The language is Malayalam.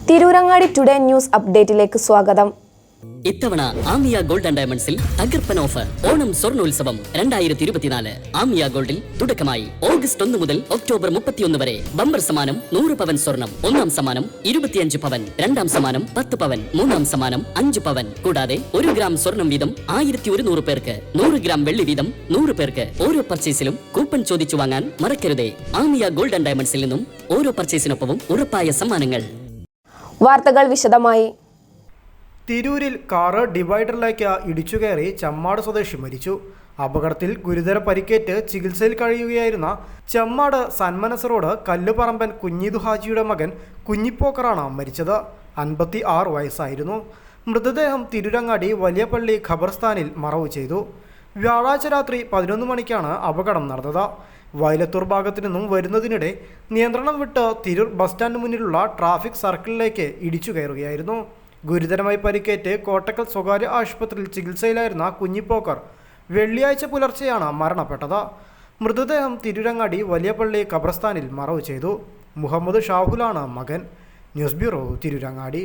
തിരൂരങ്ങാടി ടുഡേ ന്യൂസ് അപ്ഡേറ്റിലേക്ക് സ്വാഗതം. ഇത്തവണ ആമിയ ഗോൾഡ് ആൻഡ് ഡയമണ്ട്സിൽ തകർപ്പൻ ഓഫർ ഓണം സ്വർണ്ണോത്സവം 2024. ആമിയ ഗോൾഡിൽ തുടക്കമായി ഓഗസ്റ്റ് 1 മുതൽ ഒക്ടോബർ 31 വരെ ബമ്പർ സമ്മാനം 100 പവൻ സ്വർണം, ഒന്നാം സമ്മാനം 25 പവൻ, രണ്ടാം സമ്മാനം 10 പവൻ, മൂന്നാം സമ്മാനം 5 പവൻ. കൂടാതെ 1 ഗ്രാം സ്വർണം വീതം 1100 പേർക്ക്, 100 ഗ്രാം വെള്ളി വീതം 100 പേർക്ക്. ഓരോ പർച്ചേസിലും കൂപ്പൺ ചോദിച്ചു വാങ്ങാൻ മറക്കരുതേ. ആമിയ ഗോൾഡ് ആൻഡ് ഡയമണ്ട്സിൽ നിന്നും ഓരോ പർച്ചേസിനൊപ്പവും ഉറപ്പായ സമ്മാനങ്ങൾ. വാർത്തകൾ വിശദമായി. തിരൂരിൽ കാറ് ഡിവൈഡറിലേക്ക് ഇടിച്ചുകയറി ചെമ്മാട് സ്വദേശി മരിച്ചു. അപകടത്തിൽ ഗുരുതര പരിക്കേറ്റ് ചികിത്സയിൽ കഴിയുകയായിരുന്ന ചെമ്മാട് സന്മനസ് റോഡ് കല്ലുപറമ്പൻ കുഞ്ഞീദു ഹാജിയുടെ മകൻ കുഞ്ഞിപ്പോക്കറാണ് മരിച്ചത്. 56 വയസ്സായിരുന്നു. മൃതദേഹം തിരൂരങ്ങാടി വലിയപള്ളി ഖബർസ്ഥാനിൽ മറവു ചെയ്തു. വ്യാഴാഴ്ച രാത്രി 11 മണിക്കാണ് അപകടം നടന്നത്. വയലത്തൂർ ഭാഗത്തു നിന്നും വരുന്നതിനിടെ നിയന്ത്രണം വിട്ട് തിരൂർ ബസ് സ്റ്റാൻഡിന് മുന്നിലുള്ള ട്രാഫിക് സർക്കിളിലേക്ക് ഇടിച്ചു കയറുകയായിരുന്നു. ഗുരുതരമായി പരിക്കേറ്റ് കോട്ടക്കൽ സ്വകാര്യ ആശുപത്രിയിൽ ചികിത്സയിലായിരുന്ന കുഞ്ഞിപ്പോക്കർ വെള്ളിയാഴ്ച പുലർച്ചെയാണ് മരണപ്പെട്ടത്. മൃതദേഹം തിരൂരങ്ങാടി വലിയപള്ളി ഖബർസ്ഥാനിൽ മറവു ചെയ്തു. മുഹമ്മദ് ഷാഹുലാണ് മകൻ. News bureau, Tirurangadi.